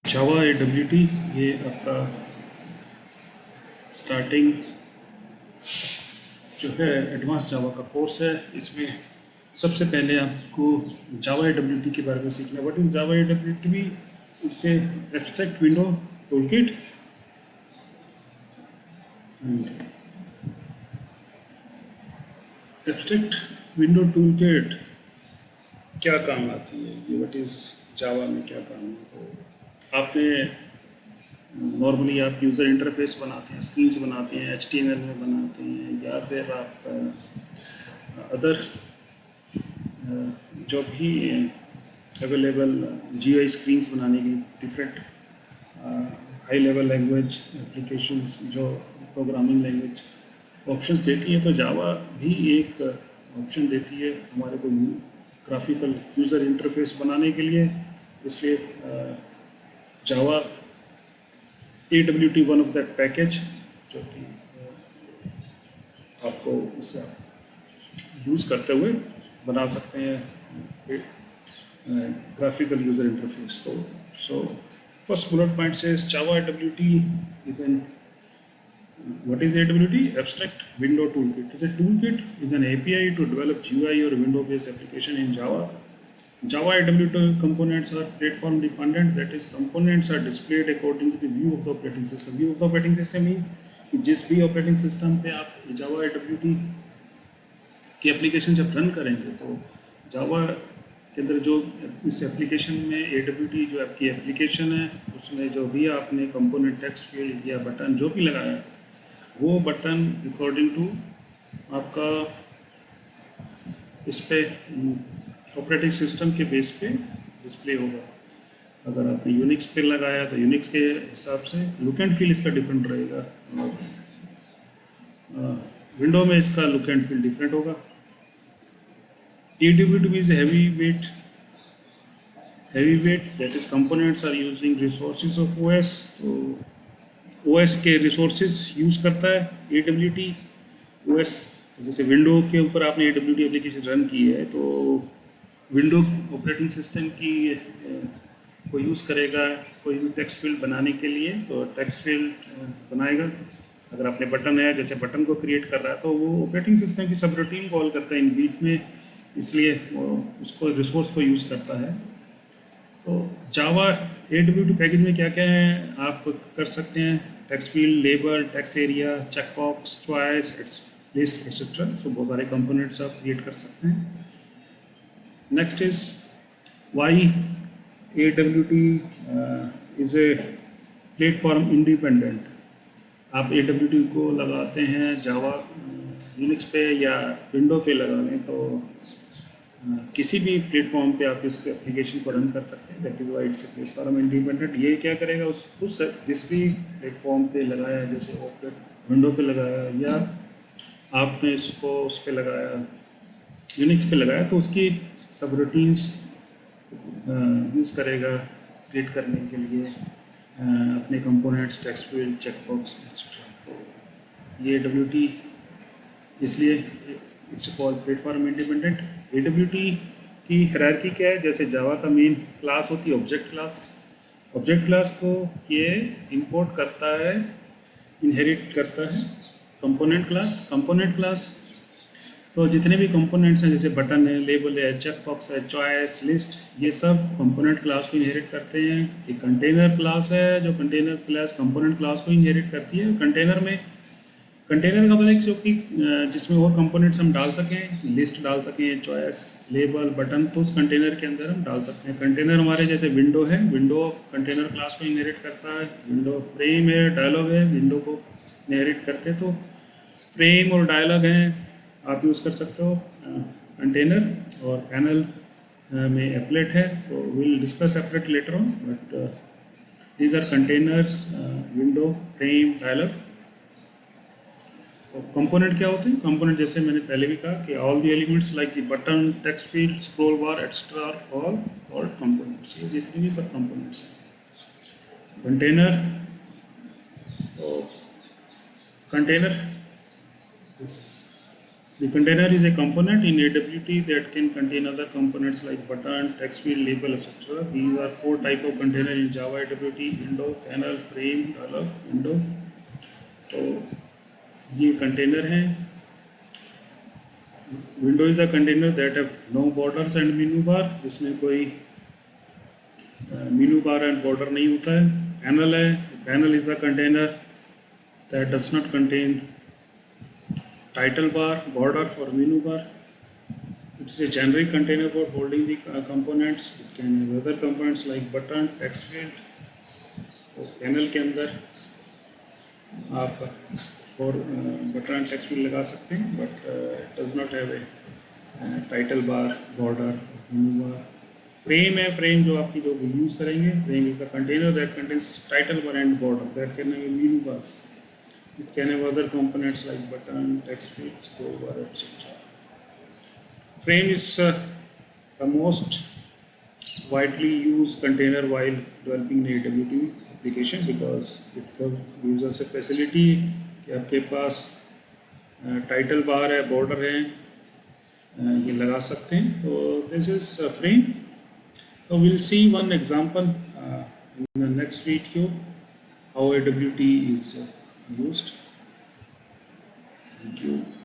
जावा AWT ये आपका starting जो है एडवांस जावा का कोर्स है। इसमें सबसे पहले आपको जावा AWT के बारे में सीखना। What is Java AWT? It's a abstract window toolkit. Abstract window toolkit क्या काम आती है, ये व्हाट इज जावा में क्या काम है। तो आपने नॉर्मली आप यूज़र इंटरफेस बनाते हैं, स्क्रीन्स बनाते हैं, HTML में बनाते हैं, या फिर आप अदर जो भी अवेलेबल GUI स्क्रीन्स बनाने के लिए different high level language applications जो प्रोग्रामिंग लैंग्वेज ऑप्शंस देती है, तो जावा भी एक ऑप्शन देती है हमारे को ग्राफिकल यूज़र इंटरफेस बनाने के लिए। इसलिए जावा AWT one of that package जो कि आपको इसे यूज़ करते हुए बना सकते हैं ग्राफिकल यूज़र इंटरफेस। तो सो फर्स्ट बुलेट पॉइंट से जावा AWT is an what is AWT? Abstract Window Toolkit. Is a toolkit is an API to develop GUI or window-based application in Java. Java AWT components are platform dependent. That is, components are displayed according to the view of the operating system. View of the operating system means कि जिस भी operating system पे आप Java AWT की application जब run करेंगे, तो Java के अंदर जो इस एप्लीकेशन में AWT जो आपकी एप्लीकेशन है, उसमें जो भी आपने कंपोनेंट टेक्स्ट फील्ड या बटन जो भी लगाया, वो बटन अकॉर्डिंग टू आपका इस पे ऑपरेटिंग सिस्टम के बेस पे डिस्प्ले होगा। अगर आपने यूनिक्स पे लगाया तो यूनिक्स के हिसाब से लुक एंड फील इसका डिफरेंट रहेगा, और विंडो में इसका लुक एंड फील डिफरेंट होगा। AWT is heavyweight, that is components are using resources of OS। तो OS के रिसोर्सेज यूज़ करता है AWT। OS जैसे विंडो के ऊपर आपने AWT एप्लीकेशन रन की है, तो विंडो ऑपरेटिंग सिस्टम की को यूज़ करेगा कोई भी टेक्स्ट फील्ड बनाने के लिए, तो टेक्स्ट फील्ड बनाएगा। अगर आपने बटन है, जैसे बटन को क्रिएट कर रहा है, तो वो ऑपरेटिंग सिस्टम की सब रूटीन कॉल करता है इन बीच में, इसलिए वो उसको रिसोर्स को यूज़ करता है। तो जावा AWT पैकेज में क्या क्या है आप कर सकते हैं? Text field, label, text area, checkbox, choice, list etcetera. So बहुत सारे कंपोनेंट्स आप क्रिएट कर सकते हैं। Next is why AWT is a platform independent. आप AWT को लगाते हैं जावा यूनिक्स पे या विंडो पे लगा लें, तो किसी भी प्लेटफॉर्म पे आप इस एप्लीकेशन को रन कर सकते हैं। That is why it's a platform independent. ये क्या करेगा, उस जिस भी प्लेटफॉर्म पे लगाया, जैसे विंडो पे लगाया या आपने इसको उस पे लगाया, यूनिक्स पे लगाया, तो उसकी सब रूटीन्स यूज़ करेगा क्रिएट करने के लिए अपने components, text field, checkbox etcetera. तो ये AWT इसलिए it's called platform independent. AWT की हायरार्की क्या है? जैसे जावा का मेन क्लास होती है ऑब्जेक्ट क्लास। ऑब्जेक्ट क्लास को ये इंपोर्ट करता है, इनहेरिट करता है कंपोनेंट क्लास। कंपोनेंट क्लास तो जितने भी कंपोनेंट्स हैं, जैसे बटन है, लेबल है, चेकबॉक्स है, चॉइस, लिस्ट, ये सब कंपोनेंट क्लास को इनहेरिट करते हैं। एक कंटेनर क्लास है जो कंटेनर क्लास कंपोनेंट क्लास को इनहेरिट करती है। कंटेनर में कंटेनर का मतलब जो कि जिसमें और कंपोनेंट्स हम डाल सकें, लिस्ट डाल सकें, चॉइस, लेबल, बटन, तो उस कंटेनर के अंदर हम डाल सकते हैं। कंटेनर हमारे जैसे विंडो है, विंडो कंटेनर क्लास को इनहेरिट करता है। विंडो फ्रेम है, डायलॉग है, विंडो को इनहेरिट करते हैं। तो फ्रेम और डायलॉग हैं, आप यूज़ कर सकते हो कंटेनर। और पैनल में एप्लेट है, तो will discuss applet later on, but these are containers, window, frame, dialog. Component क्या होते हैं? कंपोनेंट जैसे मैंने पहले भी कहा कि all the elements like the button, text field, scroll bar extra all called components. ये जितने भी सब कंपोनेंट्स हैं। कंटेनर, तो container The container is a component in AWT that can contain other components like button, text field, label, etc. These are four type of container in Java AWT: window, panel, frame, dialog, window. तो ये container है. Window is a container that have no borders and menu bar, जिसमें कोई मेनू बार and border नहीं होता है. Panel है. Panel is a container that does not contain title bar, border or menu bar. It is a generic container for holding the components. It can have other components like button, text field. तो panel के अंदर आप और button text field लगा सकते हैं, but it does not have a title bar, border, menu bar. Frame है. Frame जो आपकी जो यूज़ करेंगे. Frame is the container that contains title bar and border that can have menu bars. It can have other components like button, text field, scroll bar, etc. Frame is the most widely used container while developing the AWT application because it gives us a facility कि आपके पास title bar है, border है, ये लगा सकते हैं. तो this is frame. So we'll see one example in the next video how AWT is used. Thank you.